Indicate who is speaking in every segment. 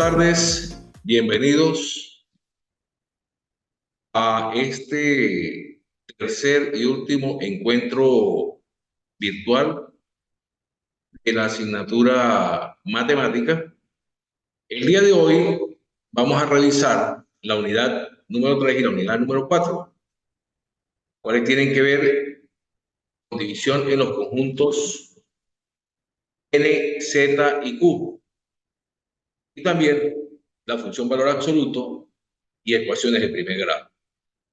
Speaker 1: tardes, bienvenidos a este tercer y último encuentro virtual de la asignatura Matemática. El día de hoy vamos a revisar la unidad número 3 y la unidad número 4, cuáles tienen que ver con división en los conjuntos n, z y q, y también la función valor absoluto y ecuaciones de primer grado.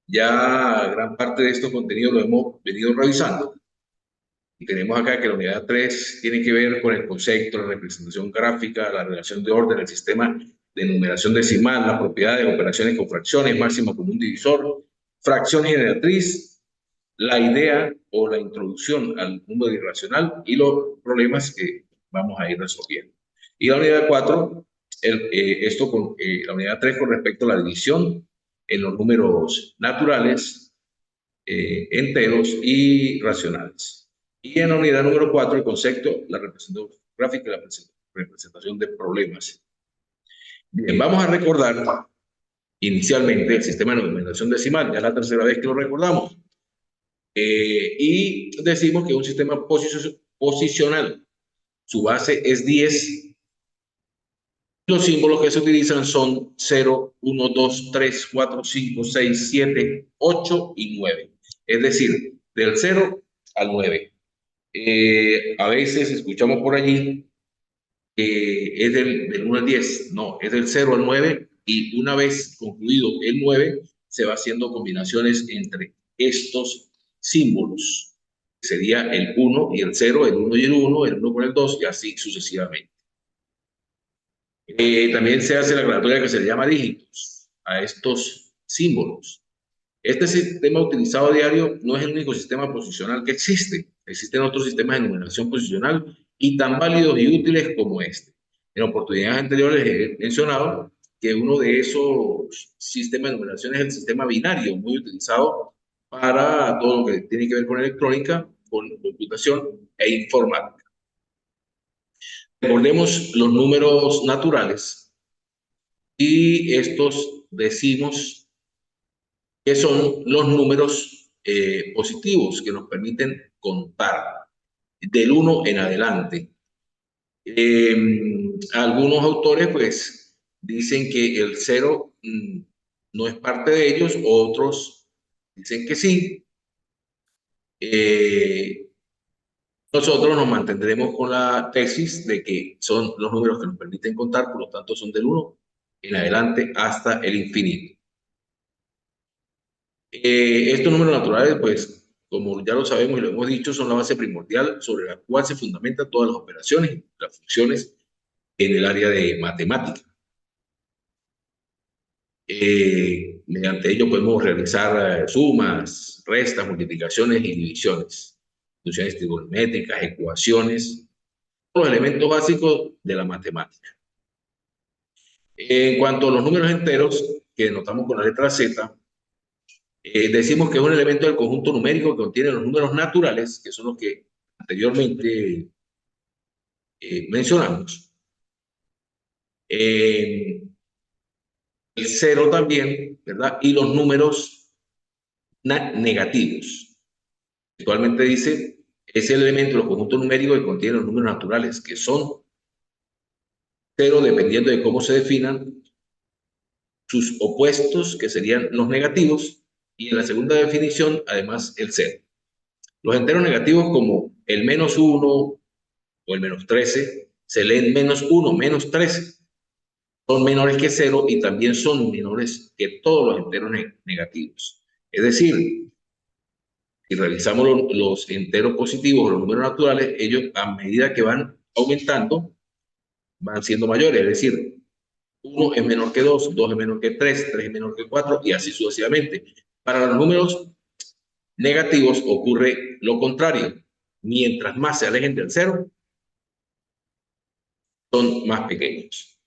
Speaker 1: Ya gran parte de estos contenidos lo hemos venido revisando. Y tenemos acá que la unidad 3 tiene que ver con el concepto, la representación gráfica, la relación de orden, el sistema de numeración decimal, las propiedades de operaciones con fracciones, máximo común divisor, fracción generatriz, la idea o la introducción al mundo irracional y los problemas que vamos a ir resolviendo. Y la unidad 4, la unidad 3 con respecto a la división en los números naturales, enteros y racionales. Y en la unidad número 4, el concepto, la representación gráfica y la representación de problemas. Bien, vamos a recordar inicialmente el sistema de numeración decimal, ya es la tercera vez que lo recordamos. Y decimos que es un sistema posicional. Su base es 10. Los símbolos que se utilizan son 0, 1, 2, 3, 4, 5, 6, 7, 8 y 9. Es decir, del 0 al 9. A veces escuchamos por allí que es del 1 al 10. No, es del 0 al 9. Y una vez concluido el 9, se va haciendo combinaciones entre estos símbolos. Sería el 1 y el 0, el 1 y el 1, el 1 con el 2 y así sucesivamente. También se hace la aclaratoria que se le llama dígitos a estos símbolos. Este sistema utilizado a diario no es el único sistema posicional que existe. Existen otros sistemas de numeración posicional y tan válidos y útiles como este. En oportunidades anteriores he mencionado que uno de esos sistemas de numeración es el sistema binario, muy utilizado para todo lo que tiene que ver con electrónica, con computación e informática. Recordemos los números naturales y estos decimos que son los números positivos que nos permiten contar del 1 en adelante. Algunos autores pues dicen que el 0 no es parte de ellos, otros dicen que sí. Nosotros nos mantendremos con la tesis de que son los números que nos permiten contar, por lo tanto son del 1 en adelante hasta el infinito. Estos números naturales, pues, como ya lo sabemos y lo hemos dicho, son la base primordial sobre la cual se fundamentan todas las operaciones y las funciones en el área de matemática. Mediante ello podemos realizar sumas, restas, multiplicaciones y divisiones, funciones trigonométricas, ecuaciones, los elementos básicos de la matemática. En cuanto a los números enteros, que denotamos con la letra Z, decimos que es un elemento del conjunto numérico que contiene los números naturales, que son los que anteriormente mencionamos. El 0 también, ¿verdad? Y los números negativos. Actualmente dice, es el elemento del conjunto numérico que contiene los números naturales, que son 0 dependiendo de cómo se definan sus opuestos, que serían los negativos, y en la segunda definición, además, el 0. Los enteros negativos como el -1 o el -13 se leen -1, -13. Son menores que 0 y también son menores que todos los enteros negativos. Es decir, si realizamos los enteros positivos, los números naturales, ellos a medida que van aumentando, van siendo mayores. Es decir, 1 es menor que 2, 2 es menor que 3, 3 es menor que 4 y así sucesivamente. Para los números negativos ocurre lo contrario. Mientras más se alejen del 0, son más pequeños.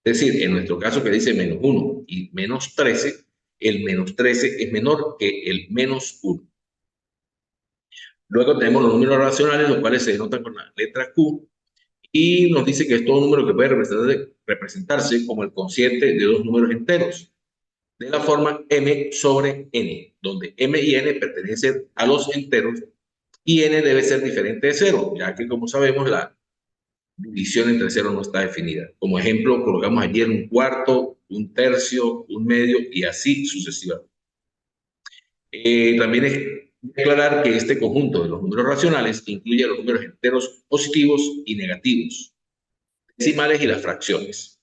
Speaker 1: Es decir, en nuestro caso que dice -1 y -13, el -13 es menor que el -1. Luego tenemos los números racionales, los cuales se denotan con la letra Q, y nos dice que es todo número que puede representarse como el cociente de dos números enteros, de la forma m sobre n, donde m y n pertenecen a los enteros y n debe ser diferente de cero, ya que como sabemos la división entre cero no está definida. Como ejemplo, colocamos ayer un cuarto, un tercio, un medio y así sucesivamente. También es declarar que este conjunto de los números racionales incluye los números enteros positivos y negativos, decimales y las fracciones,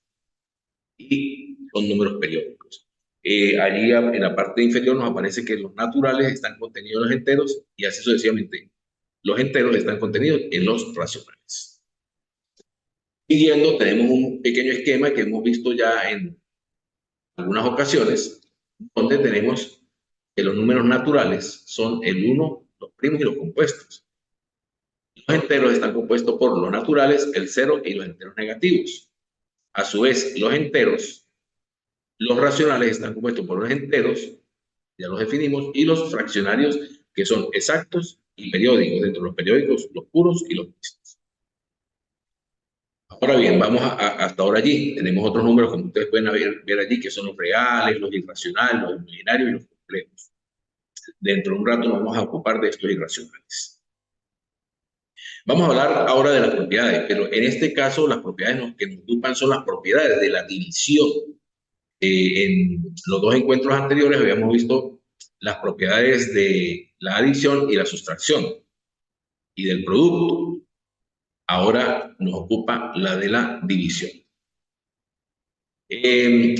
Speaker 1: y son números periódicos. Allí en la parte inferior nos aparece que los naturales están contenidos en los enteros y así sucesivamente. Los enteros están contenidos en los racionales. Siguiendo, tenemos un pequeño esquema que hemos visto ya en algunas ocasiones, donde tenemos que los números naturales son el 1, los primos y los compuestos. Los enteros están compuestos por los naturales, el 0 y los enteros negativos. A su vez, los racionales están compuestos por los enteros, ya los definimos, y los fraccionarios, que son exactos y periódicos. Dentro de los periódicos, los puros y los mixtos. Ahora bien, vamos hasta ahora allí. Tenemos otros números, como ustedes pueden ver allí, que son los reales, los irracionales, los imaginarios y los complejos. Dentro de un rato nos vamos a ocupar de estos irracionales. Vamos a hablar ahora de las propiedades, pero en este caso las propiedades que nos ocupan son las propiedades de la división. En los dos encuentros anteriores habíamos visto las propiedades de la adición y la sustracción y del producto. Ahora nos ocupa la de la división.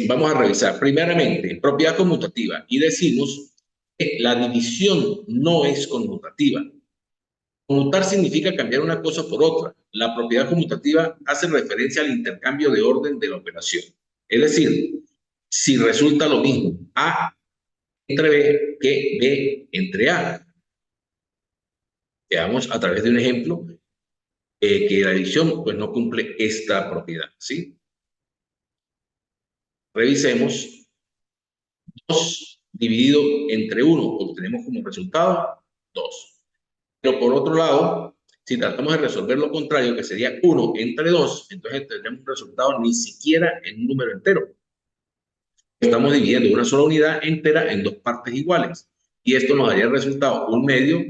Speaker 1: Vamos a revisar primeramente propiedad conmutativa y decimos que la división no es conmutativa. Conmutar significa cambiar una cosa por otra. La propiedad conmutativa hace referencia al intercambio de orden de la operación. Es decir, si resulta lo mismo A entre B que B entre A. Veamos a través de un ejemplo que la división pues, no cumple esta propiedad, ¿sí? Revisemos 2 dividido entre 1, obtenemos como resultado 2. Pero por otro lado, si tratamos de resolver lo contrario, que sería 1 entre 2, entonces tendremos un resultado ni siquiera en un número entero. Estamos dividiendo una sola unidad entera en dos partes iguales. Y esto nos daría el resultado un medio,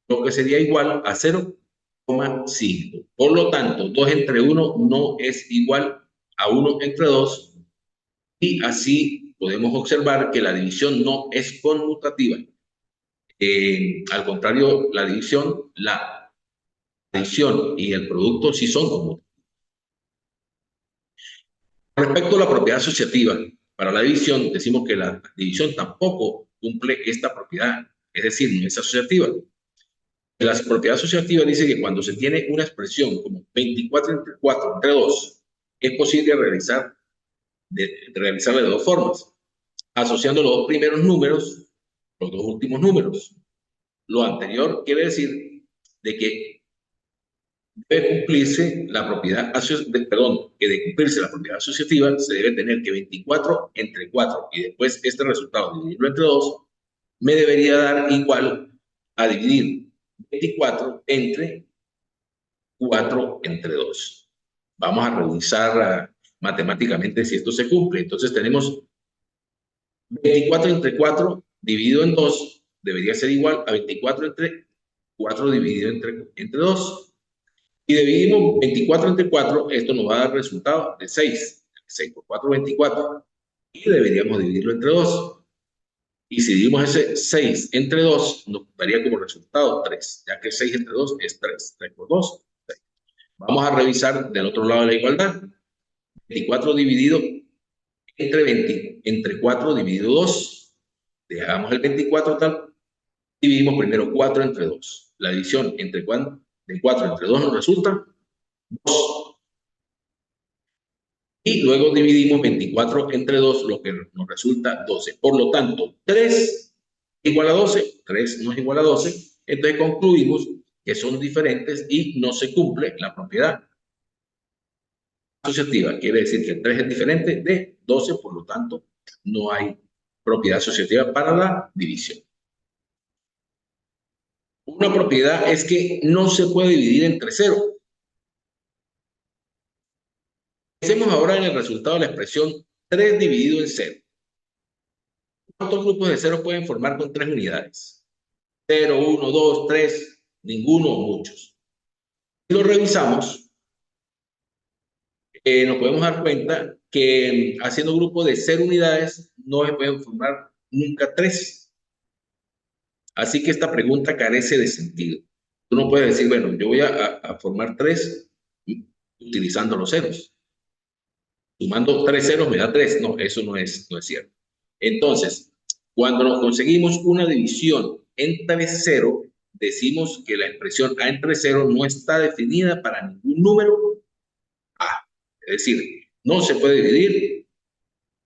Speaker 1: lo que sería igual a 0,5. Por lo tanto, 2 entre 1 no es igual a 1 entre 2. Y así podemos observar que la división no es conmutativa. Al contrario, la adición y el producto sí son conmutativos. Respecto a la propiedad asociativa, para la división decimos que la división tampoco cumple esta propiedad, es decir, no es asociativa. La propiedad asociativa dice que cuando se tiene una expresión como 24 entre 4 entre 2, es posible realizarla de dos formas, asociando los dos primeros números, los dos últimos números. Lo anterior quiere decir de que debe cumplirse la propiedad que de cumplirse la propiedad asociativa se debe tener que 24 entre 4 y después este resultado dividirlo entre 2 me debería dar igual a dividir 24 entre 4 entre 2. Vamos a revisar matemáticamente si esto se cumple. Entonces tenemos 24 entre 4 dividido en 2 debería ser igual a 24 entre 4 dividido entre 2. Y dividimos 24 entre 4, esto nos va a dar resultado de 6. 6 por 4, 24. Y deberíamos dividirlo entre 2. Y si dividimos ese 6 entre 2, nos daría como resultado 3, ya que 6 entre 2 es 3. 3 por 2, 6. Vamos a revisar del otro lado de la igualdad. 24 dividido entre 4 dividido 2. Dejamos el 24 tal. Dividimos primero 4 entre 2. La división de 4 entre 2 nos resulta 2. Y luego dividimos 24 entre 2, lo que nos resulta 12. Por lo tanto, 3 igual a 12, 3 no es igual a 12. Entonces concluimos que son diferentes y no se cumple la propiedad asociativa. Quiere decir que 3 es diferente de 12, por lo tanto, no hay propiedad asociativa para la división. Una propiedad es que no se puede dividir entre 0. Pensemos ahora en el resultado de la expresión 3 dividido en 0. ¿Cuántos grupos de ceros pueden formar con 3 unidades? 0, 1, 2, 3, ninguno o muchos. Si lo revisamos, nos podemos dar cuenta que haciendo grupos de 0 unidades no se pueden formar nunca 3. Así que esta pregunta carece de sentido. Tú no puedes decir, bueno, yo voy a formar 3 utilizando los ceros. Sumando 3 ceros me da 3. No, eso no es cierto. Entonces, cuando nos conseguimos una división entre 0, decimos que la expresión a entre 0 no está definida para ningún número a. Es decir, no se puede dividir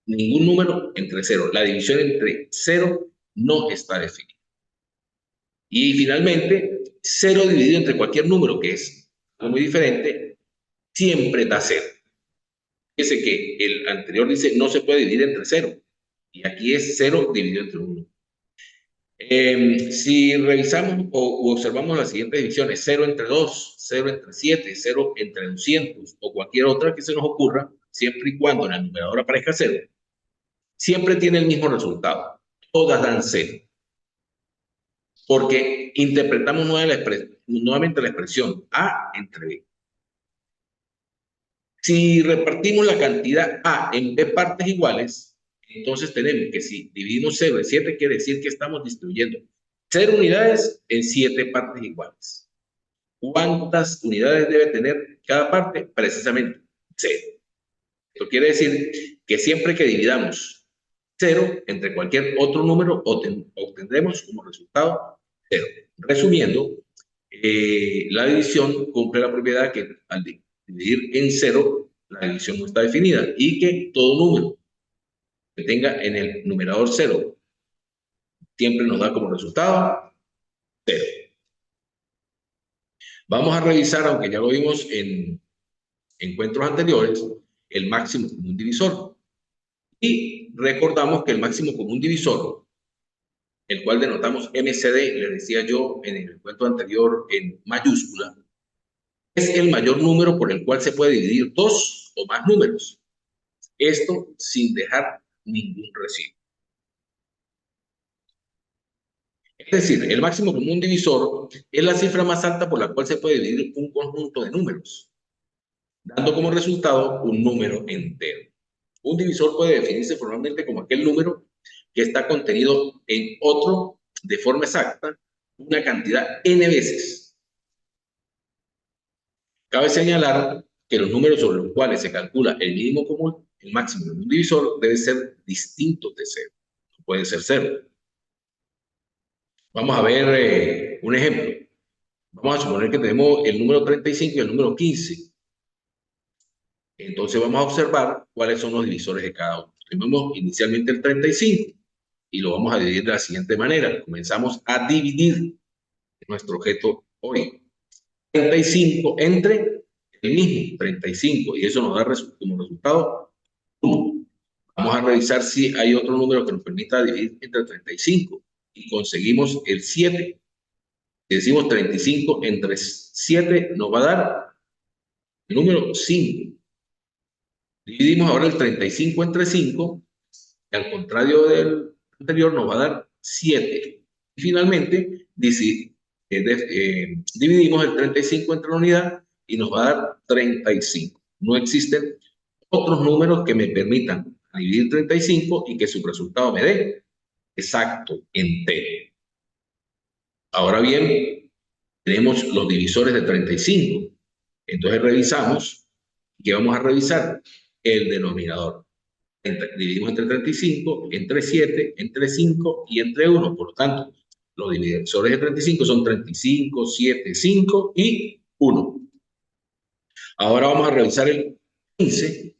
Speaker 1: ningún número entre 0. La división entre 0 no está definida. Y finalmente, 0 dividido entre cualquier número, que es algo muy diferente, siempre da 0. Fíjese que el anterior dice no se puede dividir entre 0. Y aquí es 0 dividido entre 1. Si revisamos o observamos las siguientes divisiones, 0 entre 2, 0 entre 7, 0 entre 200 o cualquier otra que se nos ocurra, siempre y cuando en el numerador aparezca 0, siempre tiene el mismo resultado. Todas dan 0. Porque interpretamos nuevamente la expresión A entre B. Si repartimos la cantidad A en B partes iguales, entonces tenemos que si dividimos 0 en 7, quiere decir que estamos distribuyendo 0 unidades en 7 partes iguales. ¿Cuántas unidades debe tener cada parte? Precisamente 0. Esto quiere decir que siempre que dividamos 0 entre cualquier otro número, obtendremos como resultado 0. Resumiendo, la división cumple la propiedad que al dividir en 0, la división no está definida y que todo número que tenga en el numerador 0 siempre nos da como resultado 0. Vamos a revisar, aunque ya lo vimos en encuentros anteriores, el máximo común divisor. Y recordamos que el máximo común divisor, el cual denotamos MCD, le decía yo en el encuentro anterior en mayúscula, es el mayor número por el cual se puede dividir 2 o más números. Esto sin dejar ningún residuo. Es decir, el máximo común divisor es la cifra más alta por la cual se puede dividir un conjunto de números, dando como resultado un número entero. Un divisor puede definirse formalmente como aquel número que está contenido en otro de forma exacta una cantidad n veces. Cabe señalar que los números sobre los cuales se calcula el mínimo común, el máximo de un divisor, debe ser distinto de 0. No puede ser 0. Vamos a ver un ejemplo. Vamos a suponer que tenemos el número 35 y el número 15. Entonces vamos a observar cuáles son los divisores de cada uno. Tenemos inicialmente el 35 y lo vamos a dividir de la siguiente manera. Comenzamos a dividir nuestro objeto hoy. 35 entre el mismo, 35, y eso nos da como resultado 1. Vamos a revisar si hay otro número que nos permita dividir entre 35 y conseguimos el 7. Si decimos 35 entre 7 nos va a dar el número 5. Dividimos ahora el 35 entre 5 y al contrario del anterior nos va a dar 7. Y finalmente dividimos el 35 entre la unidad y nos va a dar 35. No existen otros números que me permitan dividir 35 y que su resultado me dé exacto, entero. Ahora bien, tenemos los divisores de 35. Entonces revisamos. ¿Qué vamos a revisar? El denominador. Dividimos entre 35, entre 7, entre 5 y entre 1. Por lo tanto, los divisores de 35 son 35, 7, 5 y 1. Ahora vamos a revisar el 15.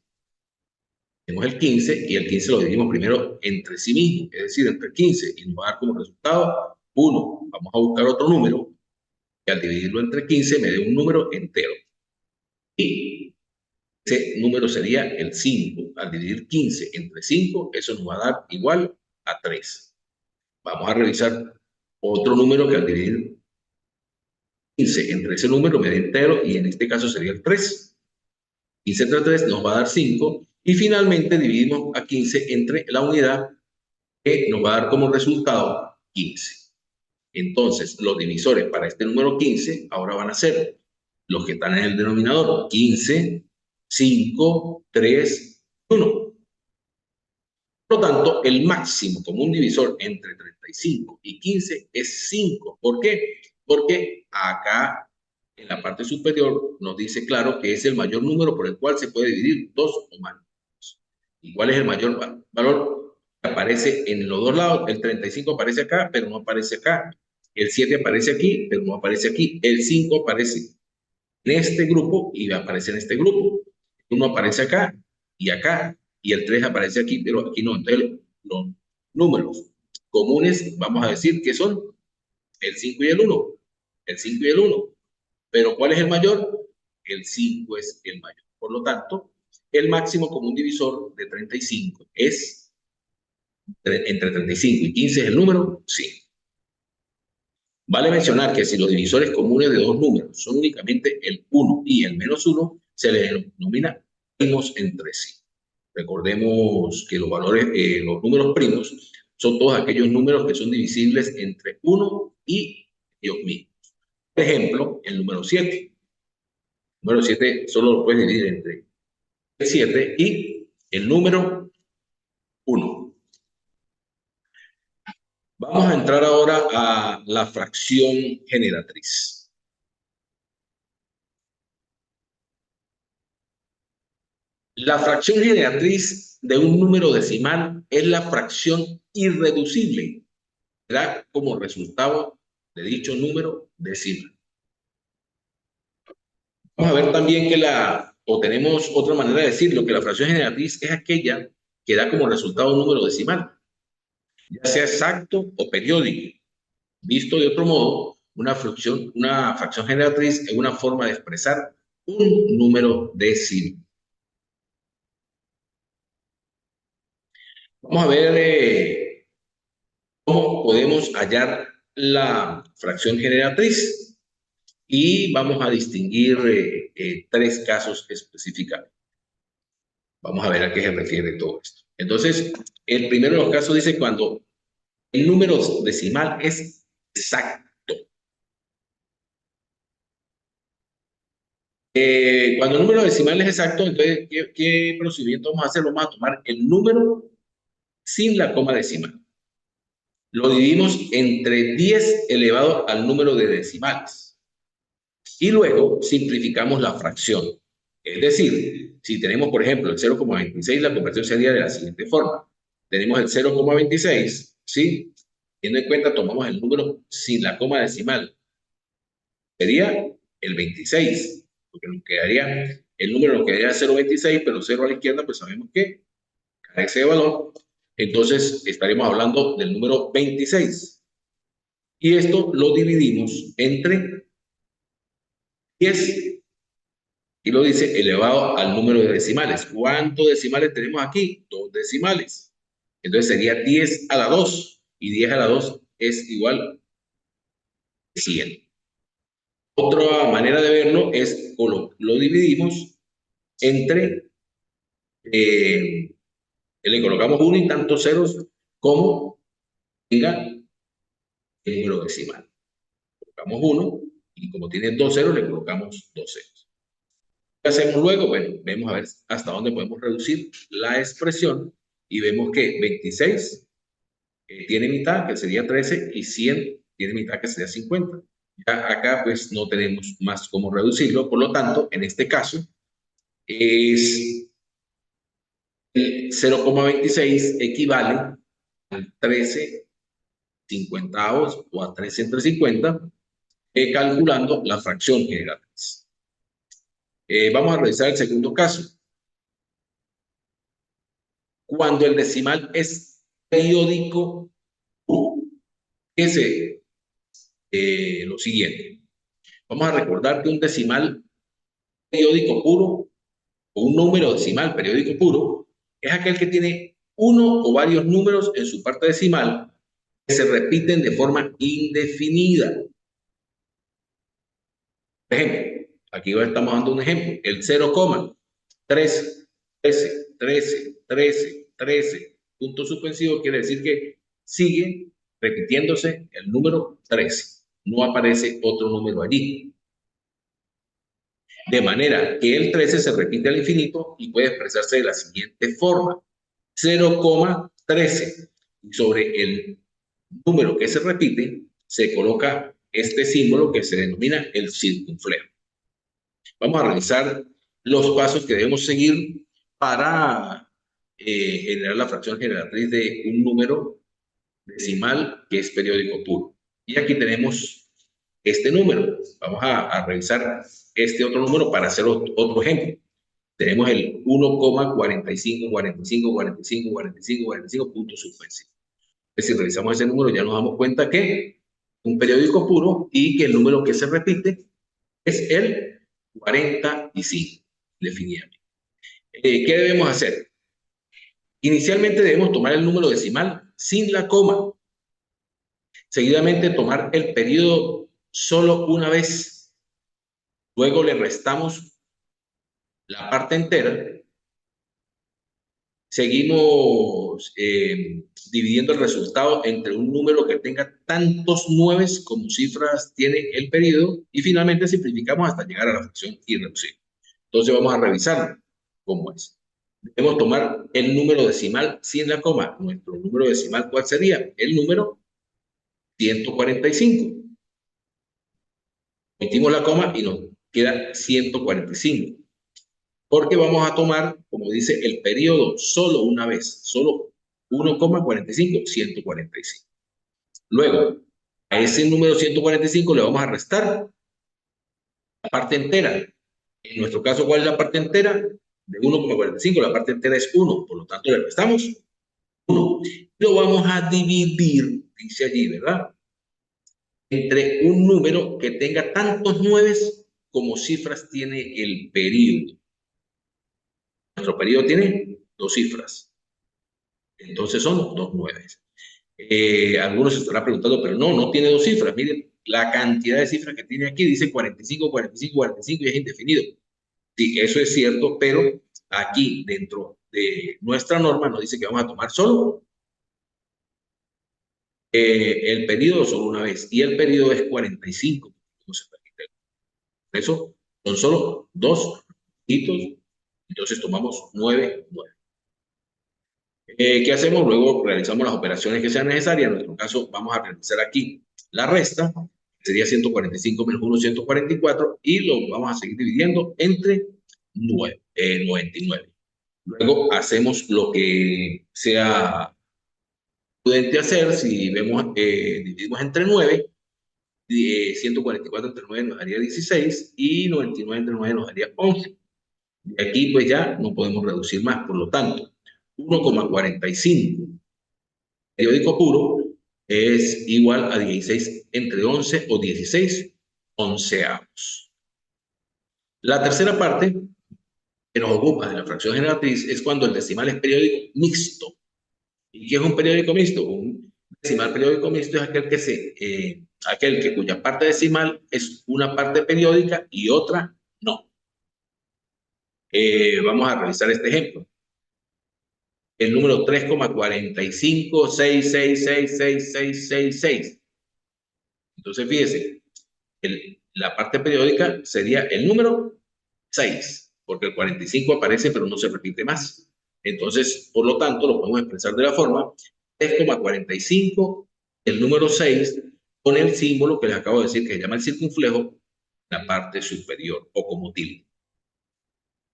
Speaker 1: Tenemos el 15 y el 15 lo dividimos primero entre sí mismo, es decir, entre 15 y nos va a dar como resultado 1. Vamos a buscar otro número que al dividirlo entre 15 me dé un número entero. Y ese número sería el 5. Al dividir 15 entre 5, eso nos va a dar igual a 3. Vamos a revisar otro número que al dividir 15 entre ese número me dé entero y en este caso sería el 3. 15 entre 3 nos va a dar 5. Y finalmente dividimos a 15 entre la unidad que nos va a dar como resultado 15. Entonces, los divisores para este número 15 ahora van a ser los que están en el denominador: 15, 5, 3, 1. Por lo tanto, el máximo común divisor entre 35 y 15 es 5. ¿Por qué? Porque acá en la parte superior nos dice claro que es el mayor número por el cual se puede dividir dos o más números. ¿Y cuál es el mayor valor? Aparece en los dos lados. El 35 aparece acá, pero no aparece acá. El 7 aparece aquí, pero no aparece aquí. El 5 aparece en este grupo y va a aparecer en este grupo. El 1 aparece acá y acá. Y el 3 aparece aquí, pero aquí no. Entonces, los números comunes, vamos a decir que son el 5 y el 1. El 5 y el 1. Pero ¿cuál es el mayor? El 5 es el mayor. Por lo tanto, el máximo común divisor de 35 es entre 35 y 15 es el número 5. Vale mencionar que si los divisores comunes de dos números son únicamente el 1 y el -1, se les denomina primos entre sí. Recordemos que los valores, los números primos son todos aquellos números que son divisibles entre 1 y ellos mismos. Por ejemplo, el número 7. El número 7 solo lo puedes dividir entre el 7 y el número 1. Vamos a entrar ahora a la fracción generatriz. La fracción generatriz de un número decimal es la fracción irreducible que da como resultado de dicho número decimal. Vamos a ver también que o tenemos otra manera de decirlo, que la fracción generatriz es aquella que da como resultado un número decimal, ya sea exacto o periódico. Visto de otro modo, una fracción generatriz es una forma de expresar un número decimal. Vamos a ver cómo podemos hallar la fracción generatriz y vamos a distinguir tres casos específicamente. Vamos a ver a qué se refiere todo esto. Entonces, el primero de los casos dice cuando el número decimal es exacto. Cuando el número decimal es exacto, entonces, ¿qué procedimiento vamos a hacer? Vamos a tomar el número sin la coma decimal. Lo dividimos entre 10 elevado al número de decimales. Y luego simplificamos la fracción. Es decir, si tenemos, por ejemplo, el 0,26, la conversión sería de la siguiente forma. Tenemos el 0,26, ¿sí? Teniendo en cuenta, tomamos el número sin la coma decimal. Sería el 26, porque nos quedaría, el número nos quedaría 0,26, pero 0 a la izquierda, pues sabemos que carece de valor. Entonces, estaremos hablando del número 26. Y esto lo dividimos entre 10 y lo dice elevado al número de decimales. ¿Cuántos decimales tenemos aquí? 2 decimales. Entonces sería 10 a la 2 y 10 a la 2 es igual a 100. Otra manera de verlo es lo dividimos entre, le colocamos 1 y tantos ceros como tenga el número decimal. Colocamos 1 y como tiene 2 ceros le colocamos 2 ceros. ¿Qué hacemos luego? Bueno, vemos a ver hasta dónde podemos reducir la expresión y vemos que 26 tiene mitad, que sería 13, y 100 tiene mitad, que sería 50. Ya acá pues no tenemos más cómo reducirlo, por lo tanto, en este caso, es el 0,26 equivale al 13 cincuentavos o a 13 entre 50, calculando la fracción generatriz. Vamos a revisar el segundo caso. Cuando el decimal es periódico, es lo siguiente. Vamos a recordar que un decimal periódico puro o un número decimal periódico puro es aquel que tiene uno o varios números en su parte decimal que se repiten de forma indefinida. Por ejemplo, aquí estamos dando un ejemplo, el 0, 13, 13, 13, 13, 13. Punto suspensivo quiere decir que sigue repitiéndose el número 13. No aparece otro número allí. De manera que el 13 se repite al infinito y puede expresarse de la siguiente forma. 0,13. Y sobre el número que se repite, se coloca este símbolo que se denomina el circunflejo. Vamos a revisar los pasos que debemos seguir para generar la fracción generatriz de un número decimal que es periódico puro. Y aquí tenemos este número. Vamos a revisar este otro número para hacer otro ejemplo. Tenemos el 1,4545454545 punto suspensivo. Si revisamos ese número ya nos damos cuenta que es un periódico puro y que el número que se repite es el 45, definitivamente. ¿Qué debemos hacer? Inicialmente debemos tomar el número decimal sin la coma. Seguidamente tomar el periodo solo una vez. Luego le restamos la parte entera. Seguimos dividiendo el resultado entre un número que tenga tantos 9 como cifras tiene el periodo y finalmente simplificamos hasta llegar a la fracción irreducible. Entonces vamos a revisar cómo es. Debemos tomar el número decimal sin la coma. Nuestro número decimal, ¿cuál sería? El número 145. Metimos la coma y nos queda 145. Porque vamos a tomar, como dice, el periodo solo una vez, solo 1,45, 145. Luego, a ese número 145 le vamos a restar la parte entera. En nuestro caso, ¿cuál es la parte entera? De 1,45, la parte entera es 1, por lo tanto le restamos 1. Lo vamos a dividir, dice allí, ¿verdad? Entre un número que tenga tantos 9 como cifras tiene el periodo. Nuestro periodo tiene 2 cifras. Entonces son 2 9. Algunos se estarán preguntando, pero no tiene 2 cifras. Miren, la cantidad de cifras que tiene aquí dice 45, 45, 45 y es indefinido. Sí, eso es cierto, pero aquí dentro de nuestra norma nos dice que vamos a tomar solo el periodo solo una vez y el periodo es 45. No se permite. Por eso son solo 2 dígitos, entonces tomamos 9, 9. ¿Qué hacemos? Luego realizamos las operaciones que sean necesarias. En nuestro caso, vamos a realizar aquí la resta, sería 145 menos 1, 144, y lo vamos a seguir dividiendo entre 99. Luego hacemos lo que sea prudente hacer. Si vemos, dividimos entre 9, 144 entre 9 nos daría 16 y 99 entre 9 nos daría 11. De aquí pues ya no podemos reducir más, por lo tanto, 1,45 periódico puro es igual a 16 entre 11 o 16 onceavos. La tercera parte que nos ocupa de la fracción generatriz es cuando el decimal es periódico mixto. ¿Y qué es un periódico mixto? Un decimal periódico mixto es aquel que cuya parte decimal es una parte periódica y otra no. Vamos a revisar este ejemplo. El número 3,4566666666. Entonces, fíjese, la parte periódica sería el número 6, porque el 45 aparece pero no se repite más. Entonces, por lo tanto, lo podemos expresar de la forma 3,45, el número 6, con el símbolo que les acabo de decir que se llama el circunflejo, la parte superior o como tilde.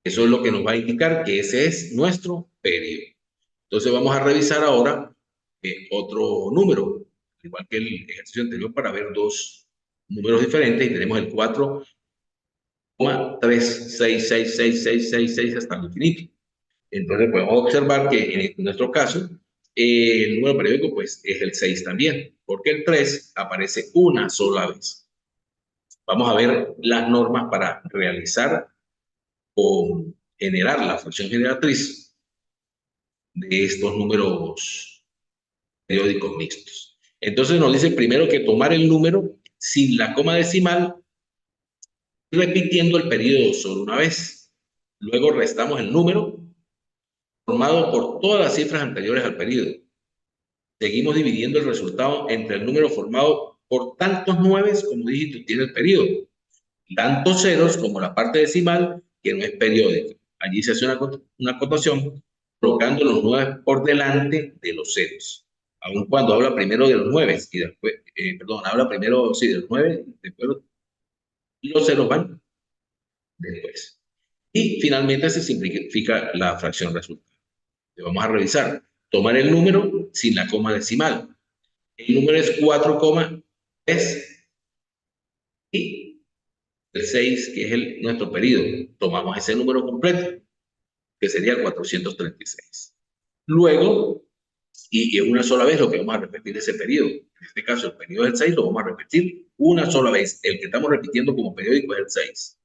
Speaker 1: Eso es lo que nos va a indicar que ese es nuestro periodo. Entonces vamos a revisar ahora otro número, igual que el ejercicio anterior, para ver dos números diferentes. Y tenemos el 4,36666666 hasta el infinito. Entonces podemos observar que en nuestro caso el número periódico pues es el 6 también, porque el 3 aparece una sola vez. Vamos a ver las normas para realizar o generar la fracción generatriz de estos números periódicos mixtos. Entonces nos dice primero que tomar el número sin la coma decimal, repitiendo el periodo solo una vez. Luego restamos el número formado por todas las cifras anteriores al periodo. Seguimos dividiendo el resultado entre el número formado por tantos nueves como dígitos tiene el periodo, tantos ceros como la parte decimal que no es periódica. Allí se hace una acotación colocando los nueve por delante de los ceros. Aun cuando habla primero de los nueve y después, habla primero sí, de los nueve, después los ceros van después. Y finalmente se simplifica la fracción resultante. Vamos a revisar. Tomar el número sin la coma decimal. El número es 4,3 y el 6, que es nuestro periodo. Tomamos ese número completo, que sería el 436. Luego, y es una sola vez lo que vamos a repetir ese periodo. En este caso, el periodo del 6 lo vamos a repetir una sola vez. El que estamos repitiendo como periódico es el 6.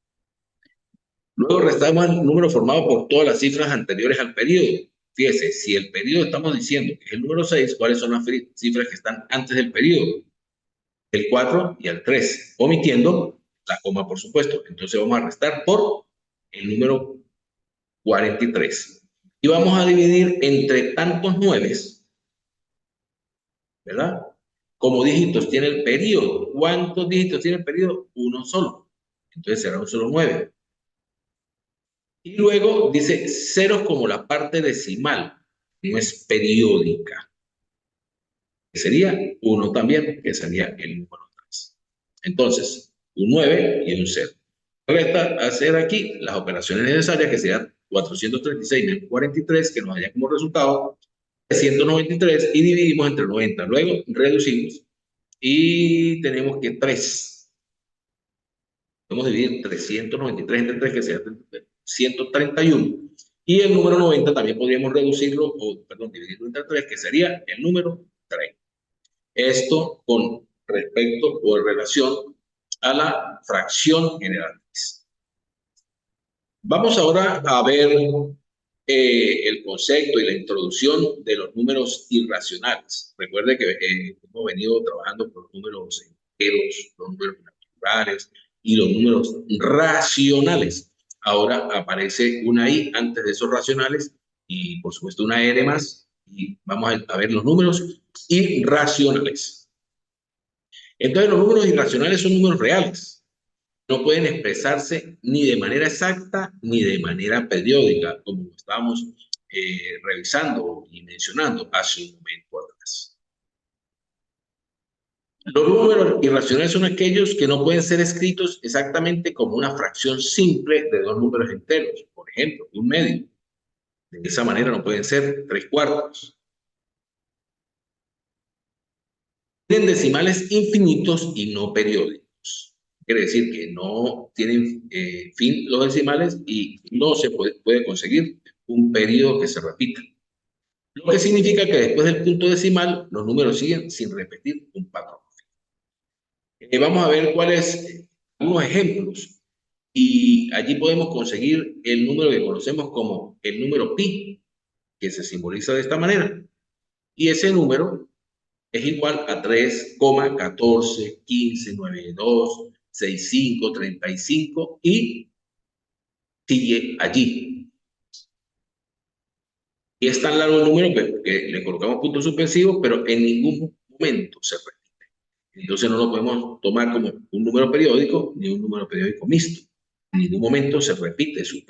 Speaker 1: Luego restamos el número formado por todas las cifras anteriores al periodo. Fíjese, si el periodo estamos diciendo que es el número 6, ¿cuáles son las cifras que están antes del periodo? El 4 y el 3, omitiendo la coma, por supuesto. Entonces vamos a restar por el número 43. Y vamos a dividir entre tantos 9, ¿verdad? Como dígitos tiene el periodo. ¿Cuántos dígitos tiene el periodo? Uno solo. Entonces será un solo 9. Y luego dice ceros como la parte decimal, no es periódica. Que sería 1 también, que sería el número 3. Entonces, un 9 y un 0. Resta hacer aquí las operaciones necesarias, que serían 436 menos 43, que nos daría como resultado 393, y dividimos entre 90. Luego reducimos y tenemos que 3. Podemos dividir 393 entre 3, que sería 131. Y el número 90 también podríamos reducirlo, dividirlo entre 3, que sería el número 3. Esto con respecto o en relación a la fracción general. Vamos ahora a ver el concepto y la introducción de los números irracionales. Recuerde que hemos venido trabajando con los números enteros, los números naturales y los números racionales. Ahora aparece una I antes de esos racionales y por supuesto una R más, y vamos a ver los números irracionales. Entonces los números irracionales son números reales. No pueden expresarse ni de manera exacta ni de manera periódica, como estábamos revisando y mencionando hace un momento atrás. Los números irracionales son aquellos que no pueden ser escritos exactamente como una fracción simple de dos números enteros, por ejemplo, un medio. De esa manera no pueden ser 3/4. Tienen decimales infinitos y no periódicos. Quiere decir que no tienen fin los decimales y no se puede conseguir un periodo que se repita. Lo que significa que después del punto decimal, los números siguen sin repetir un patrón. Vamos a ver cuáles unos ejemplos. Y allí podemos conseguir el número que conocemos como el número pi, que se simboliza de esta manera. Y ese número es igual a 3,14, 15, 92, 65, 35 y sigue allí. Y es tan largo el número que le colocamos puntos suspensivos, pero en ningún momento se repite. Entonces no lo podemos tomar como un número periódico ni un número periódico mixto. En ningún momento se repite sus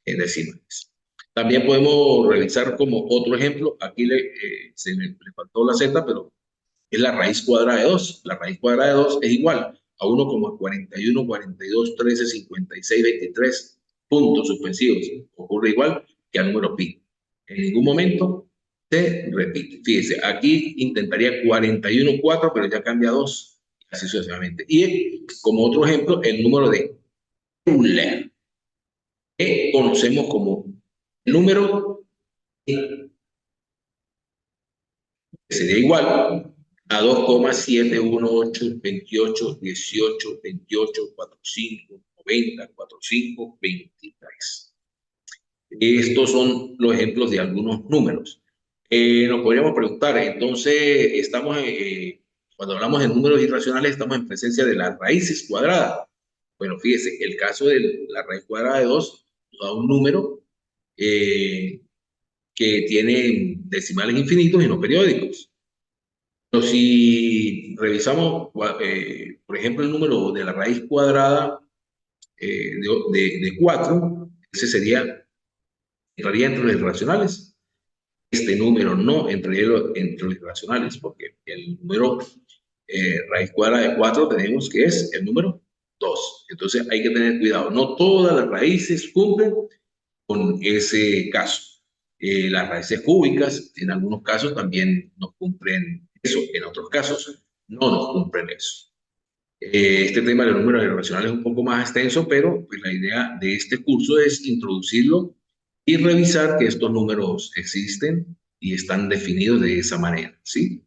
Speaker 1: decimales. También podemos revisar como otro ejemplo, aquí se le faltó la z, pero es la raíz cuadrada de 2. La raíz cuadrada de 2 es igual a 1,41, 42, 13, 56, 23 puntos suspensivos. Ocurre igual que al número pi. En ningún momento se repite. Fíjese, aquí intentaría 41, 4, pero ya cambia a 2, así sucesivamente. Y como otro ejemplo, el número de Euler, que conocemos como el número que sería igual a 2,718, 28, 18, 28, 45, 90, 45, 23. Estos son los ejemplos de algunos números. Nos podríamos preguntar, entonces, cuando hablamos de números irracionales, estamos en presencia de las raíces cuadradas. Bueno, fíjese, el caso de la raíz cuadrada de 2 nos da un número eh, que tiene decimales infinitos y no periódicos. Pero si revisamos, por ejemplo, el número de la raíz cuadrada de 4, ese entraría entre los irracionales. Este número no entraría entre los irracionales, porque el número raíz cuadrada de 4 tenemos que es el número 2. Entonces hay que tener cuidado. No todas las raíces cumplen con ese caso. Las raíces cúbicas, en algunos casos, también nos cumplen eso, en otros casos no nos cumplen eso. Este tema de los números irracionales es un poco más extenso, pero pues, la idea de este curso es introducirlo y revisar que estos números existen y están definidos de esa manera, ¿sí?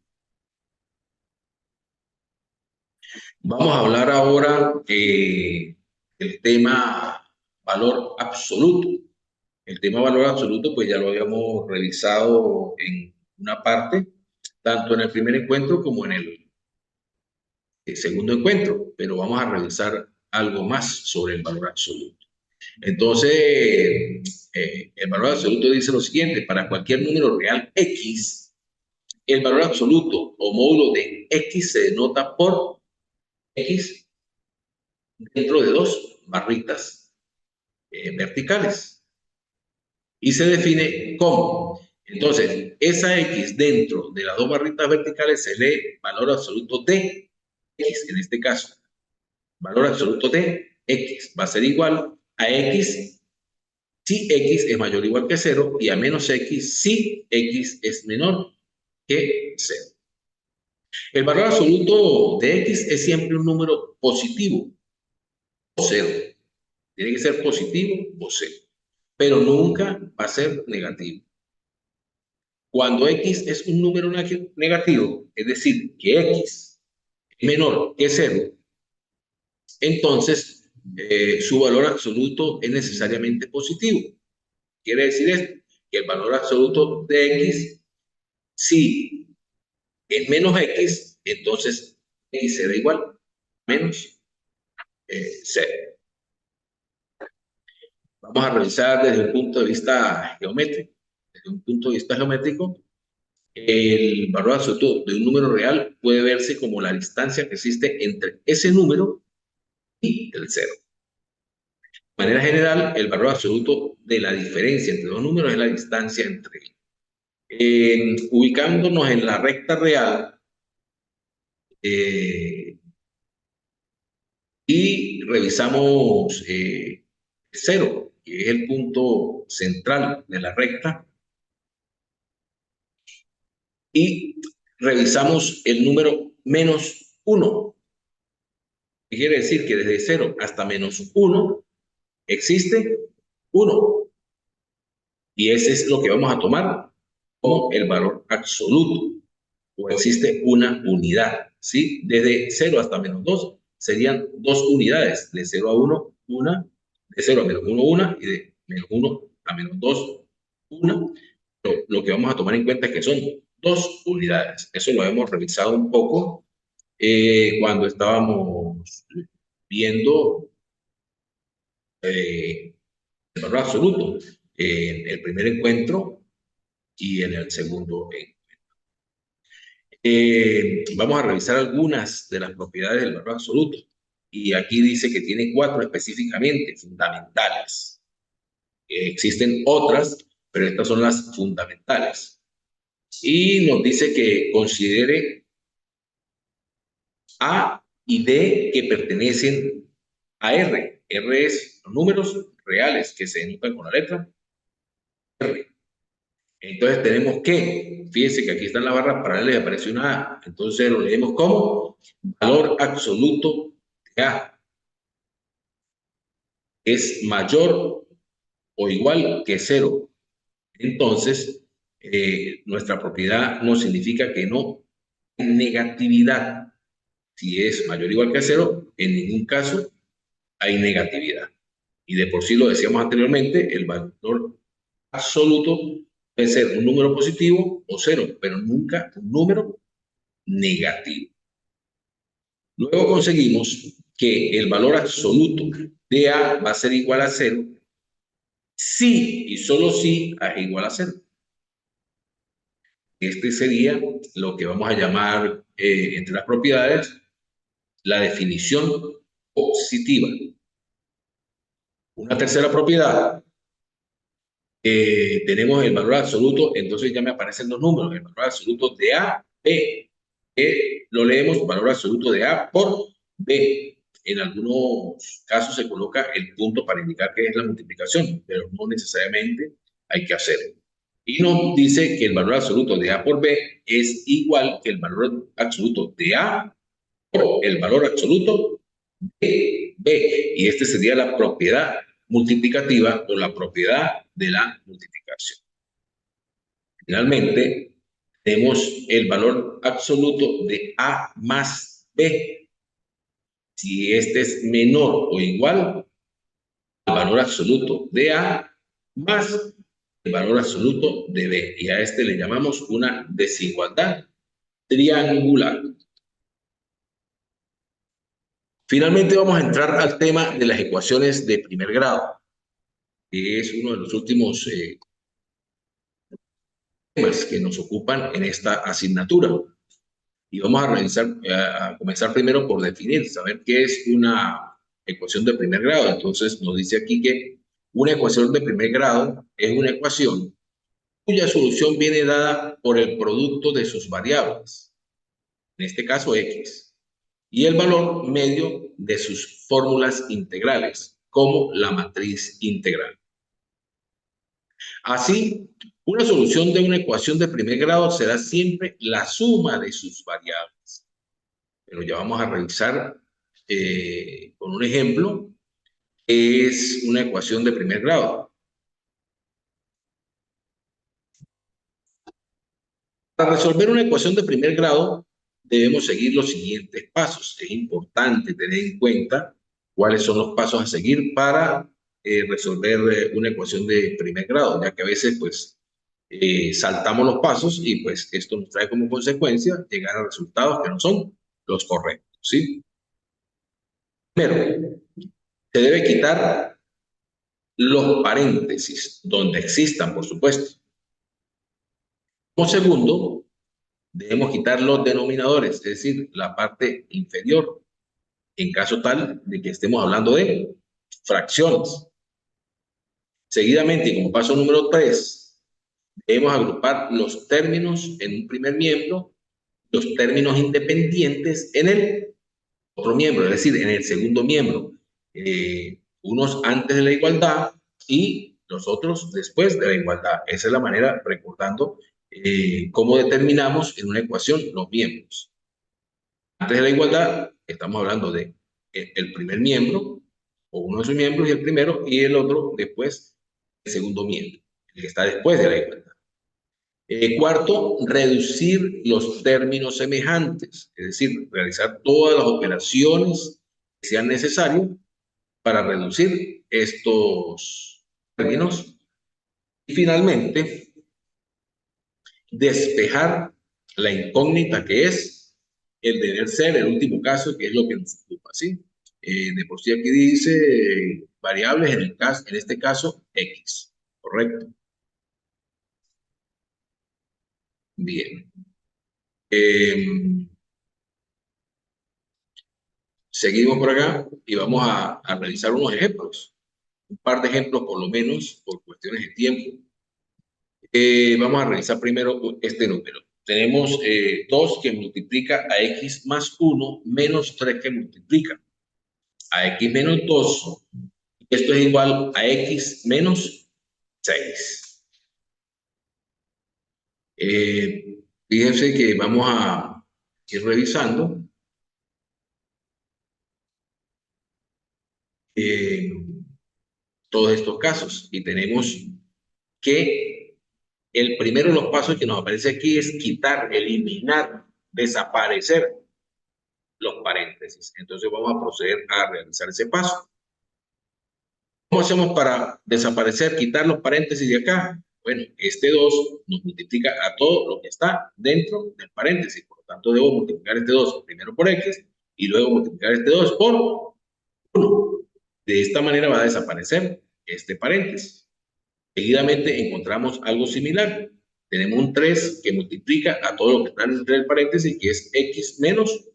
Speaker 1: Vamos a hablar ahora del tema valor absoluto. El tema valor absoluto, pues ya lo habíamos revisado en una parte, tanto en el primer encuentro como en el segundo encuentro, pero vamos a revisar algo más sobre el valor absoluto. Entonces, el valor absoluto dice lo siguiente: para cualquier número real X, el valor absoluto o módulo de X se denota por X dentro de dos barritas verticales y se define como. Entonces, esa X dentro de las dos barritas verticales se lee valor absoluto de X, en este caso. Valor absoluto de X va a ser igual a X si X es mayor o igual que 0 y a menos X si X es menor que 0. El valor absoluto de X es siempre un número positivo o 0. Tiene que ser positivo o 0, pero nunca va a ser negativo. Cuando X es un número negativo, es decir, que X es menor que 0, entonces su valor absoluto es necesariamente positivo. Quiere decir esto, que el valor absoluto de X, si es menos X, entonces X será igual a menos 0. Vamos a revisar desde un punto de vista geométrico. Desde un punto de vista geométrico, el valor absoluto de un número real puede verse como la distancia que existe entre ese número y el 0. De manera general, el valor absoluto de la diferencia entre dos números es la distancia entre ellos. Ubicándonos en la recta real y revisamos 0, que es el punto central de la recta, y revisamos el número menos 1, que quiere decir que desde 0 hasta menos 1 existe 1, y ese es lo que vamos a tomar como el valor absoluto, o existe una unidad, ¿sí? Desde 0 hasta menos 2 serían 2 unidades, de 0 a 1, una, de 0 a menos 1, una, y de menos 1 a menos 2, una. Pero lo que vamos a tomar en cuenta es que son 2 unidades. Eso lo hemos revisado un poco cuando estábamos viendo el valor absoluto en el primer encuentro y en el segundo encuentro. Vamos a revisar algunas de las propiedades del valor absoluto. Y aquí dice que tiene 4 específicamente fundamentales. Existen otras, pero estas son las fundamentales. Y nos dice que considere A y D que pertenecen a R. R es los números reales que se denotan con la letra R. Entonces tenemos que, fíjense que aquí están las barras paralelas y aparece una A. Entonces lo leemos como valor absoluto de A es mayor o igual que 0. Entonces, nuestra propiedad no significa que no hay negatividad. Si es mayor o igual que 0, en ningún caso hay negatividad. Y de por sí lo decíamos anteriormente, el valor absoluto puede ser un número positivo o 0, pero nunca un número negativo. Luego conseguimos que el valor absoluto de A va a ser igual a 0 si y solo si A es igual a 0. Este sería lo que vamos a llamar, entre las propiedades, la definición positiva. Una tercera propiedad, tenemos el valor absoluto, entonces ya me aparecen los números, el valor absoluto de A, B, lo leemos, valor absoluto de A por B. En algunos casos se coloca el punto para indicar que es la multiplicación, pero no necesariamente hay que hacerlo. Y nos dice que el valor absoluto de A por B es igual que el valor absoluto de A por el valor absoluto de B. Y este sería la propiedad multiplicativa o la propiedad de la multiplicación. Finalmente, tenemos el valor absoluto de A más B. Si este es menor o igual al valor absoluto de A más el valor absoluto de B. Y a este le llamamos una desigualdad triangular. Finalmente vamos a entrar al tema de las ecuaciones de primer grado, que es uno de los últimos temas que nos ocupan en esta asignatura. Y vamos a revisar, a comenzar primero por definir, saber qué es una ecuación de primer grado. Entonces nos dice aquí que una ecuación de primer grado es una ecuación cuya solución viene dada por el producto de sus variables, en este caso x, y el valor medio de sus fórmulas integrales, como la matriz integral. Así, una solución de una ecuación de primer grado será siempre la suma de sus variables. Pero ya vamos a revisar con un ejemplo, es una ecuación de primer grado. Para resolver una ecuación de primer grado, debemos seguir los siguientes pasos. Es importante tener en cuenta cuáles son los pasos a seguir para resolver una ecuación de primer grado, ya que a veces pues saltamos los pasos y pues esto nos trae como consecuencia llegar a resultados que no son los correctos, ¿sí? Primero, se debe quitar los paréntesis, donde existan, por supuesto. Como segundo, debemos quitar los denominadores, es decir, la parte inferior, en caso tal de que estemos hablando de fracciones. Seguidamente, y como paso número 3, debemos agrupar los términos en un primer miembro, los términos independientes en el otro miembro, es decir, en el segundo miembro. Unos antes de la igualdad y los otros después de la igualdad. Esa es la manera, recordando cómo determinamos en una ecuación los miembros. Antes de la igualdad, estamos hablando de el primer miembro, o uno de sus miembros y el primero, y el otro después, el segundo miembro, el que está después de la igualdad. Cuarto, reducir los términos semejantes, es decir, realizar todas las operaciones que sean necesarias para reducir estos términos. Y finalmente, despejar la incógnita que es el deber ser, el último caso, que es lo que nos ocupa, ¿sí? De por sí aquí dice variables, en este caso, X, ¿correcto? Bien. Seguimos por acá y vamos a realizar unos ejemplos. Un par de ejemplos por lo menos, por cuestiones de tiempo. Vamos a revisar primero este número. Tenemos 2 que multiplica a x más 1 menos 3 que multiplica a x menos 2. Esto es igual a x menos 6. Fíjense que vamos a ir revisando. Todos estos casos y tenemos que el primero de los pasos que nos aparece aquí es quitar, eliminar, desaparecer los paréntesis. Entonces vamos a proceder a realizar ese paso. ¿Cómo hacemos para desaparecer, quitar los paréntesis de acá? Bueno, este 2 nos multiplica a todo lo que está dentro del paréntesis. Por lo tanto, debo multiplicar este 2 primero por x y luego multiplicar este 2 por 1. De esta manera va a desaparecer este paréntesis. Seguidamente encontramos algo similar. Tenemos un 3 que multiplica a todo lo que está entre el paréntesis, que es x menos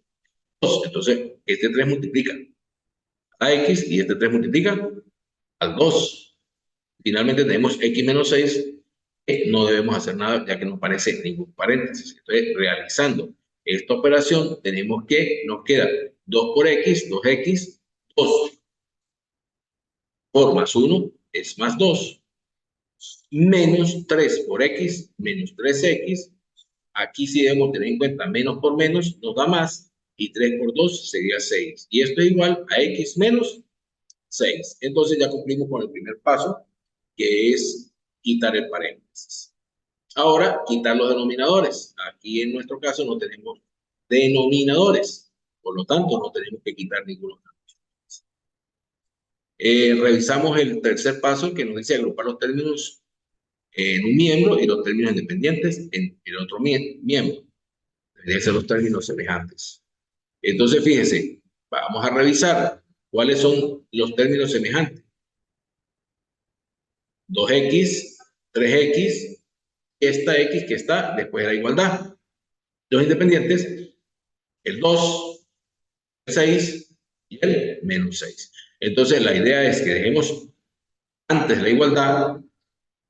Speaker 1: 2. Entonces, este 3 multiplica a x y este 3 multiplica al 2. Finalmente tenemos x menos 6. No debemos hacer nada ya que no aparece ningún paréntesis. Entonces, realizando esta operación, tenemos que nos queda 2 por x, 2x, 2 por más 1 es más 2, menos 3 por x, menos 3x. Aquí sí debemos tener en cuenta menos por menos nos da más, y 3 por 2 sería 6. Y esto es igual a x menos 6. Entonces ya cumplimos con el primer paso, que es quitar el paréntesis. Ahora, quitar los denominadores. Aquí en nuestro caso no tenemos denominadores, por lo tanto no tenemos que quitar ninguno. Revisamos el tercer paso, que nos dice agrupar los términos en un miembro y los términos independientes en el otro miembro. Deberían ser los términos semejantes. Entonces, fíjense, vamos a revisar cuáles son los términos semejantes. 2x, 3x, esta x que está después de la igualdad. Los independientes, el 2, el 6 y el menos 6. Entonces, la idea es que dejemos antes de la igualdad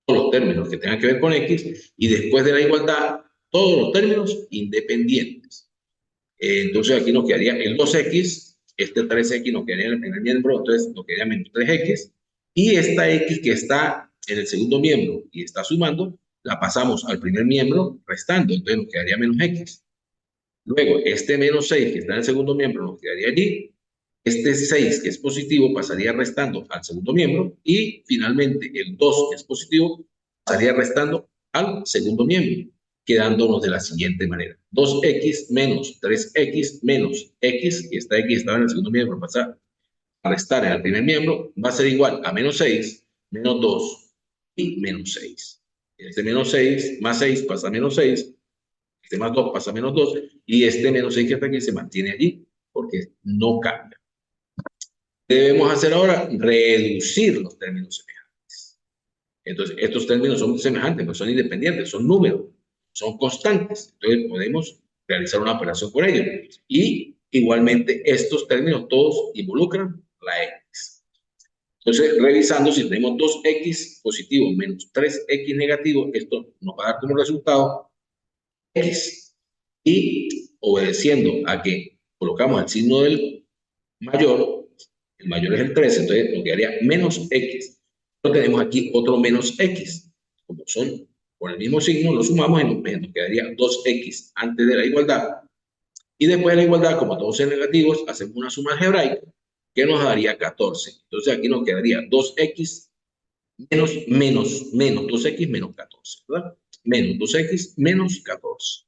Speaker 1: todos los términos que tengan que ver con x y después de la igualdad todos los términos independientes. Entonces, aquí nos quedaría el 2x, este 3x nos quedaría en el primer miembro, entonces nos quedaría menos 3x, y esta x que está en el segundo miembro y está sumando, la pasamos al primer miembro restando, entonces nos quedaría menos x. Luego, este menos 6 que está en el segundo miembro nos quedaría allí. Este 6 que es positivo pasaría restando al segundo miembro. Y finalmente el 2 que es positivo pasaría restando al segundo miembro, quedándonos de la siguiente manera. 2x menos 3x menos x, que esta x estaba en el segundo miembro, pasa a restar en el primer miembro, va a ser igual a menos 6, menos 2 y menos 6. Este menos 6 más 6 pasa a menos 6. Este más 2 pasa a menos 2 y este menos 6 que está aquí se mantiene allí porque no cambia. ¿Qué debemos hacer ahora? Reducir los términos semejantes. Entonces, estos términos son semejantes, no son independientes, son números, son constantes. Entonces, podemos realizar una operación con ellos. Y igualmente, estos términos todos involucran la x. Entonces, revisando, si tenemos 2x positivo menos 3x negativo, esto nos va a dar como resultado x. Y obedeciendo a que colocamos el signo del mayor, el mayor es el 13, entonces nos quedaría menos x. Pero tenemos aquí otro menos x. Como son con el mismo signo, lo sumamos y nos quedaría 2x antes de la igualdad. Y después de la igualdad, como todos son negativos, hacemos una suma algebraica que nos daría 14. Entonces aquí nos quedaría 2x menos 2x menos 14, ¿verdad? Menos 2x menos 14.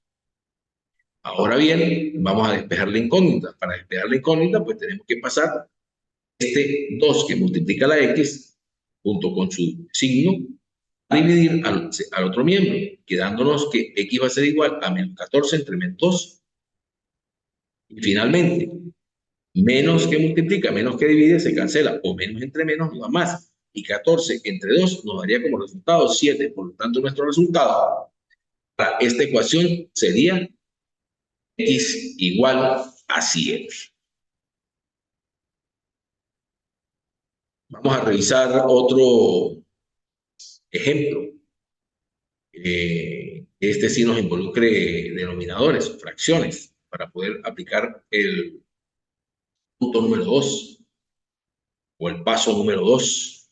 Speaker 1: Ahora bien, vamos a despejar la incógnita. Para despejar la incógnita, pues tenemos que pasar este 2 que multiplica la x, junto con su signo, a dividir al otro miembro, quedándonos que x va a ser igual a menos 14 entre menos 2. Y finalmente, menos que multiplica, menos que divide, se cancela, o menos entre menos nos da más. Y 14 entre 2 nos daría como resultado 7. Por lo tanto, nuestro resultado para esta ecuación sería x igual a 7. Vamos a revisar otro ejemplo. Este sí nos involucre denominadores, fracciones, para poder aplicar el punto número 2 o el paso número 2.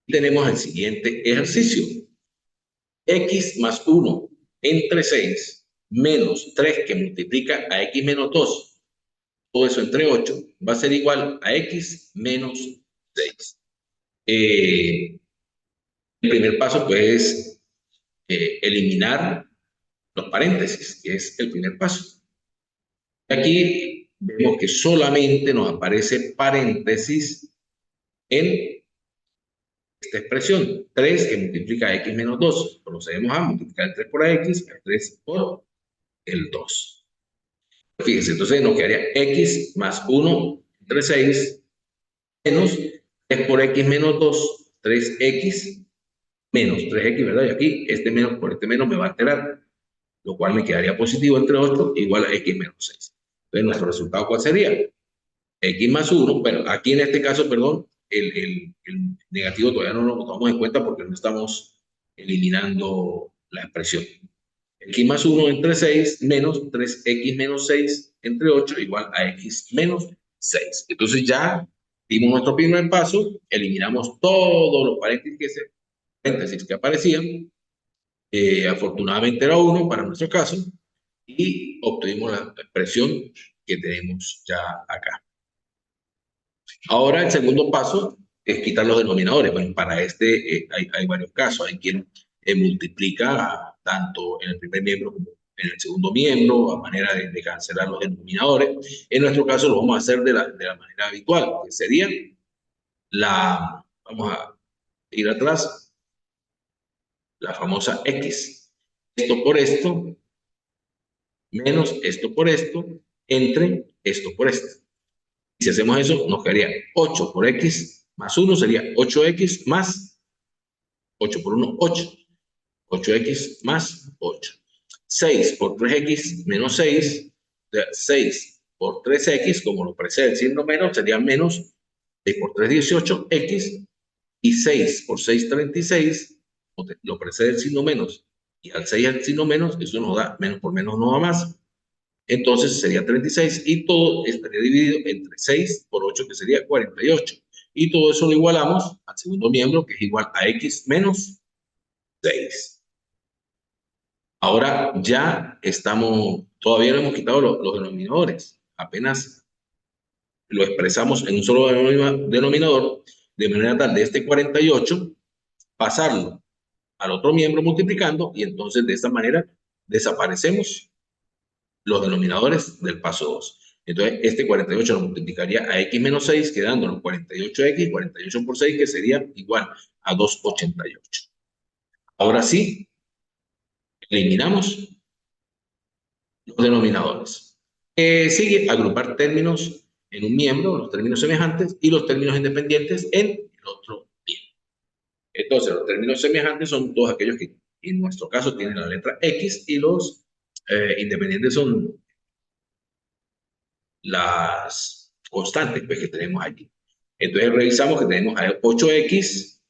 Speaker 1: Tenemos el siguiente ejercicio. X más 1 entre 6 menos 3 que multiplica a x menos 2, todo eso entre 8, va a ser igual a x menos 6. El primer paso pues es eliminar los paréntesis, que es el primer paso. Aquí vemos que solamente nos aparece paréntesis en esta expresión. 3 que multiplica a x menos 2. Procedemos a multiplicar el 3 por x, el 3 por el 2. Fíjense, entonces nos quedaría x más 1 entre 6 menos 3 por x menos 2, 3x menos 3x, ¿verdad? Y aquí este menos por este menos me va a alterar, lo cual me quedaría positivo entre 8 igual a x menos 6. Entonces, nuestro resultado, ¿cuál sería? X más 1, pero aquí en este caso, perdón, el negativo todavía no lo tomamos en cuenta porque no estamos eliminando la expresión. X más 1 entre 6 menos 3x menos 6 entre 8 igual a x menos 6. Entonces ya dimos nuestro primer paso, eliminamos todos los paréntesis que aparecían. Afortunadamente era 1 para nuestro caso y obtuvimos la expresión que tenemos ya acá. Ahora el segundo paso es quitar los denominadores. Bueno, para este hay varios casos. Hay quien multiplica tanto en el primer miembro como en el segundo miembro, a manera de cancelar los denominadores. En nuestro caso lo vamos a hacer de la manera habitual, que sería vamos a ir atrás, la famosa X. Esto por esto, menos esto por esto, entre esto por esto. Y si hacemos eso, nos quedaría 8 por x más 1 sería 8x más 8 por 1, 8. 8x más 8. 6 por 3x menos 6. 6 por 3x, como lo precede el signo menos, sería menos 6 por 3, 18x. Y 6 por 6, 36, lo precede el signo menos. Y al 6 el signo menos, eso nos da menos por menos no da más. Entonces sería 36 y todo estaría dividido entre 6 por 8, que sería 48. Y todo eso lo igualamos al segundo miembro, que es igual a x menos 6. Ahora ya estamos, todavía no hemos quitado los denominadores. Apenas lo expresamos en un solo denominador, de manera tal de este 48, pasarlo al otro miembro multiplicando, y entonces de esta manera desaparecemos los denominadores del paso 2. Entonces, este 48 lo multiplicaría a x menos 6, quedándonos 48x, 48 por 6, que sería igual a 288. Ahora sí, eliminamos los denominadores. Sigue agrupar términos en un miembro, los términos semejantes, y los términos independientes en el otro miembro. Entonces, los términos semejantes son todos aquellos que en nuestro caso tienen la letra X, y los independientes son las constantes pues, que tenemos aquí. Entonces revisamos que tenemos 8x,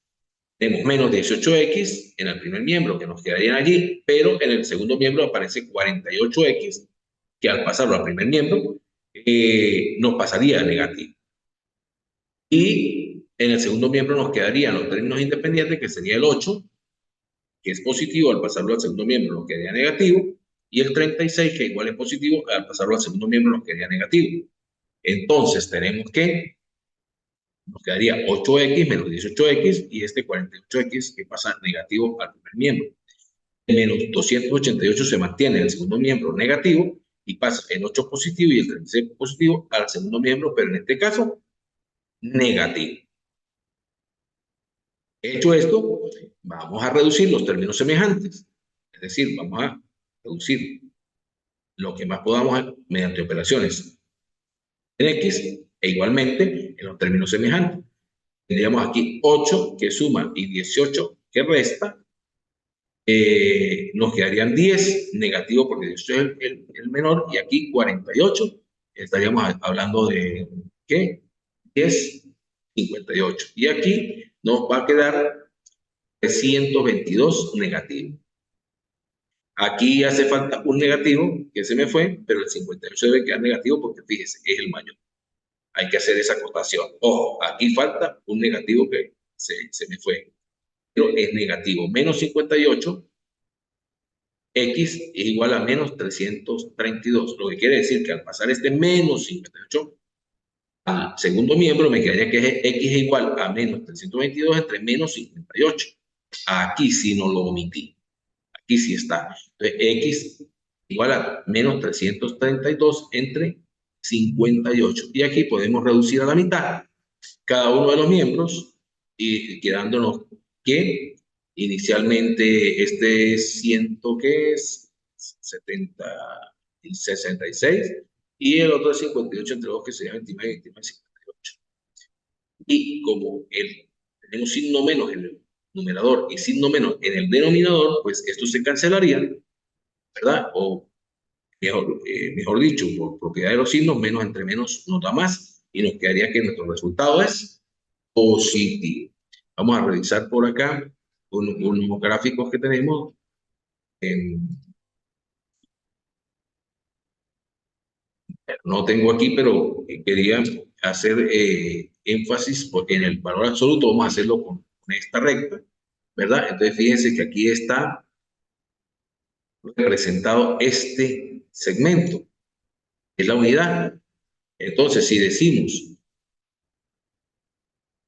Speaker 1: tenemos menos 18x en el primer miembro que nos quedarían allí, pero en el segundo miembro aparece 48x, que al pasarlo al primer miembro nos pasaría a negativo. Y en el segundo miembro nos quedarían los términos independientes, que sería el 8, que es positivo, al pasarlo al segundo miembro nos quedaría negativo, y el 36, que igual es positivo, al pasarlo al segundo miembro nos quedaría negativo. Entonces tenemos que nos quedaría 8x menos 18x y este 48x que pasa negativo al primer miembro. El menos 288 se mantiene en el segundo miembro negativo y pasa el 8 positivo y el 36 positivo al segundo miembro, pero en este caso negativo. Hecho esto, vamos a reducir los términos semejantes. Es decir, vamos a reducir lo que más podamos mediante operaciones en x e igualmente en los términos semejantes. Tendríamos aquí 8 que suma y 18 que resta. Nos quedarían 10 negativo porque 18 es el menor, y aquí 48. Estaríamos hablando de, ¿qué? 10, 58. Y aquí nos va a quedar 322 negativo. Aquí hace falta un negativo que se me fue, pero el 58 debe quedar negativo porque fíjese, es el mayor. Hay que hacer esa acotación. Ojo, aquí falta un negativo que se me fue, pero es negativo. Menos 58, x es igual a menos 332. Lo que quiere decir que al pasar este menos 58 al segundo miembro, me quedaría que x es igual a menos 322 entre menos 58. Aquí sí no lo omití. Aquí sí está. Entonces, x igual a menos 332 entre 58. Y aquí podemos reducir a la mitad cada uno de los miembros, y quedándonos que inicialmente este es 100, que es 70 y 66, y el otro es 58 entre 2, que sería 29 y 29, Y como tenemos signo menos en el numerador y signo menos en el denominador, pues estos se cancelarían, ¿verdad? O mejor dicho, por propiedad de los signos, menos entre menos nos da más y nos quedaría que nuestro resultado es positivo. Vamos a revisar por acá unos gráficos que tenemos. No tengo aquí, pero quería hacer énfasis en el valor absoluto. Vamos a hacerlo con esta recta, ¿verdad? Entonces fíjense que aquí está representado este segmento, es la unidad. Entonces, si decimos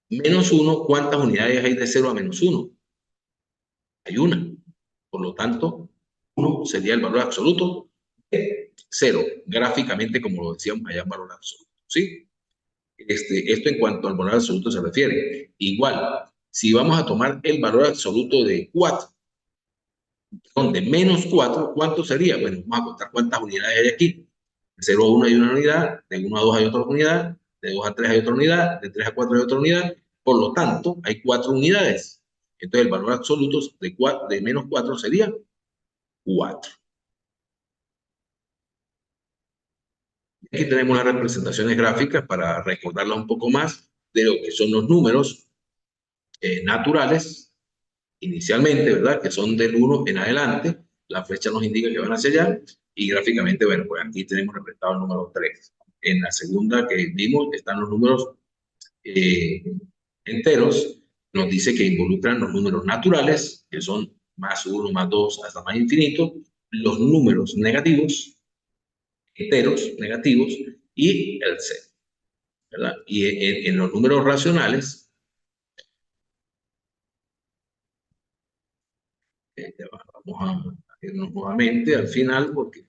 Speaker 1: menos uno, ¿cuántas unidades hay de 0 a menos uno? Hay una. Por lo tanto, 1 sería el valor absoluto de 0, gráficamente, como lo decíamos allá, valor absoluto. ¿Sí? Esto en cuanto al valor absoluto se refiere. Igual, si vamos a tomar el valor absoluto de 4, de menos 4, ¿cuánto sería? Bueno, vamos a contar cuántas unidades hay aquí. De 0 a 1 hay una unidad, de 1 a 2 hay otra unidad, de 2 a 3 hay otra unidad, de 3 a 4 hay otra unidad. Por lo tanto, hay 4 unidades. Entonces, el valor absoluto de menos 4 sería 4. Aquí tenemos las representaciones gráficas para recordarla un poco más de lo que son los números naturales inicialmente, ¿verdad? Que son del 1 en adelante. La flecha nos indica que van hacia allá. Y gráficamente, bueno, pues aquí tenemos representado el número 3. En la segunda que vimos están los números eh, enteros. Nos dice que involucran los números naturales, que son más 1, más 2, hasta más infinito. Los números negativos, enteros, negativos, y el 0, ¿verdad? Y en los números racionales, vamos a irnos nuevamente al final, porque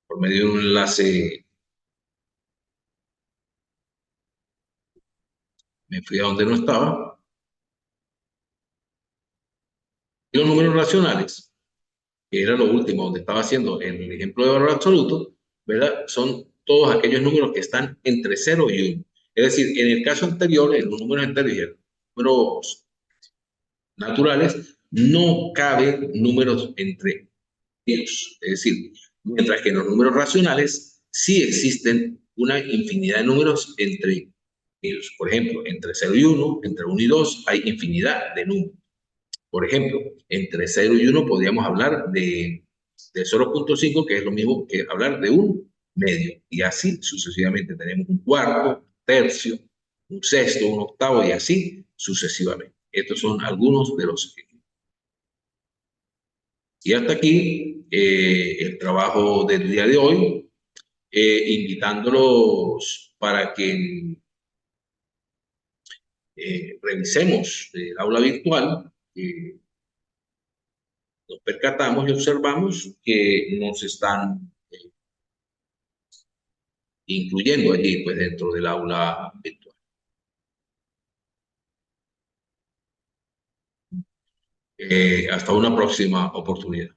Speaker 1: por medio de un enlace me fui a donde no estaba. Y los números racionales, que era lo último donde estaba haciendo el ejemplo de valor absoluto, ¿verdad? Son todos aquellos números que están entre 0 y 1. Es decir, en el caso anterior, en los números enteros y en los números naturales, no caben números entre ellos. Es decir, mientras que en los números racionales sí existen una infinidad de números entre ellos. Por ejemplo, entre 0 y 1, entre 1 y 2, hay infinidad de números. Por ejemplo, entre 0 y 1 podríamos hablar de 0.5, que es lo mismo que hablar de un medio. Y así sucesivamente. Tenemos un cuarto, tercio, un sexto, un octavo y así sucesivamente. Estos son algunos de los ejemplos. Y hasta aquí el trabajo del día de hoy, invitándolos para que revisemos el aula virtual. Nos percatamos y observamos que nos están incluyendo allí, pues, dentro del aula virtual. Hasta una próxima oportunidad.